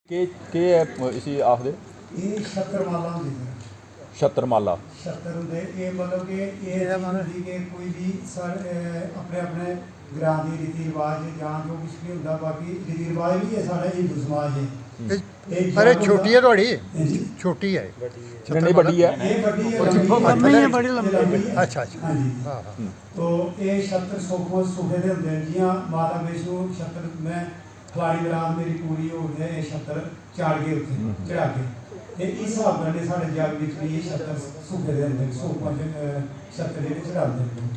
के इसी आखदे ये छत्तरमाला होंदी है। छत्तरमाला छत्तर होंदे ये मतलब कि ये होंदी कि कोई भी अपने अपने ग्रां दी रीति रिवाज जां जो कुछ भी होंदा बाकी रीति रिवाज भी है साढ़े हिंदू समाज है। अरे छोटी है थोड़ी छोटी है नहीं बड़ी है ये बड़ी है लंबी है बड़ी लंबी अच्छा अच्छा हाँ जी हाँ हाँ तो ये छत्तर सोखो सूखे दे होंदे जियां माता वैष्णो छत्तर में फलानी बरात मेरी पूरी हो गई ये छत्तर चाड़ के उत्थे चढ़ा के ते इस हिसाब नाल साढ़े जग विच भी ये छत्तर सूखे दे होंदे सोखो छत्तर जेह्ड़े चढ़ांदे ने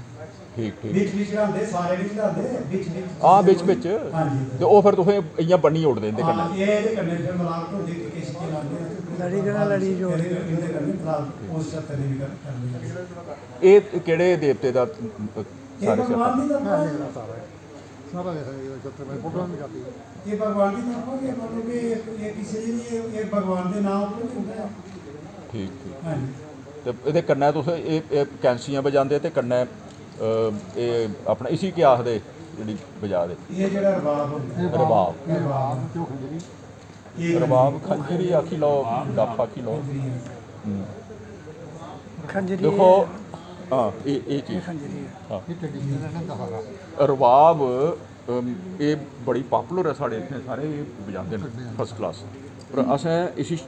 ठीक ठीक बिच बिच चढ़ांदे सारे नहीं चढ़ांदे बिच बिच हां बिच बिच हां जी ते ओह फिर तुसें इयां बन्नी ओड़ देंदे हां कन्नै ये इहदे कन्नै फिर मलावट होंदी कि किश के लांदे लड़ी कन्नै लड़ी जोड़ के इहदे कन्नै मलावट उस छत्तर दी भी करदे ਇਹ ਕਿਹੜੇ ਦੇਵਤੇ ਦਾ ये ਸਾਰੇ भगवान दी तरफा है। सारा छत्र में फोटो भी जाती है ये भगवान की तरफा है मतलब कि ये किसी भी नहीं ये भगवान के नाम पर नहीं होता है। ਠੀਕ ਠੀਕ हाँ जी ਤੇ ਇਹਦੇ ਕੰਨੇ ਤੁਸੀਂ ਇਹ ਕੈਂਸੀਆਂ ਵਜਾਉਂਦੇ ਤੇ ਕੰਨੇ ਇਹ ਆਪਣਾ ਇਸੀ ਕੀ ਆਖਦੇ ਜਿਹੜੀ ਵਜਾ ਦੇ ये जरा रबाब होता है ਰਬਾਬ रबाब क्यों खंजरी ये ਰਬਾਬ ਖੰਜਰੀ ਆਖੀ ਲਓ ਡੱਫ ਆਖੀ ਲਓ खंजरी ਦੇਖੋ ਹਾਂ ਇਹ ਚੀਜ਼ खंजरी ਹਾਂ ये ट्रेडिशनल है दहाड़ा ਰਬਾਬ ਇਹ ਬੜੀ ਪਾਪੂਲਰ ਹੈ ਸਾਡੇ ਇੱਥੇ ਸਾਰੇ ਵਜਾਉਂਦੇ ਨੇ ਫਸਟ ਕਲਾਸ ਪਰ ਅਸਾਂ ਇਸੀ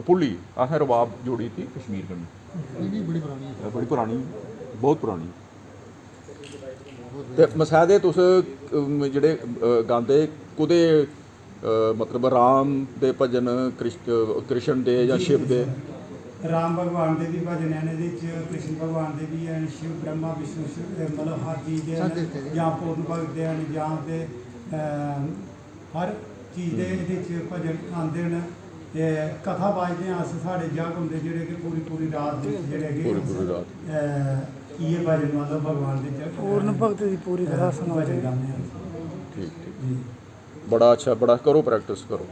ਪੁੱਲੀ ਅਸਾਂ ਰਬਾਬ ਜੋੜੀ ਸੀ ਕਸ਼ਮੀਰ ਕਨੀ ये भी बड़ी पुरानी है ਬੜੀ ਪੁਰਾਣੀ ਬਹੁਤ ਪੁਰਾਣੀ ਤੇ ਮਸਾਦੇ ਤੁਸੀਂ ਜਿਹੜੇ ਗਾਉਂਦੇ ਕੁਦੇ ਮਤਲਬ ਰਾਮ ਦੇ ਭਜਨ ਕ੍ਰਿਸ਼ਨ ਦੇ ਜਾਂ ਸ਼ਿਵ ਦੇ राम भगवान के भी भजन हैं कृष्ण भगवान के भी हैं शिव ब्रह्मा विष्णु मतलब हर चीज़ के या पूर्ण भगत के हैं या ते हर चीज़ के भजन आते हैं ते कथा बाजते हैं अस साढ़े जग होंगे जेह्ड़े कि पूरी पूरी रात जेह्ड़े कि पूरी रात ये भजन मतलब भगवान के पूर्ण भक्त की पूरी कथा सुनाते भजन गाने हैं ठीक ठीक बड़ा अच्छा बड़ा करो प्रैक्टिस करो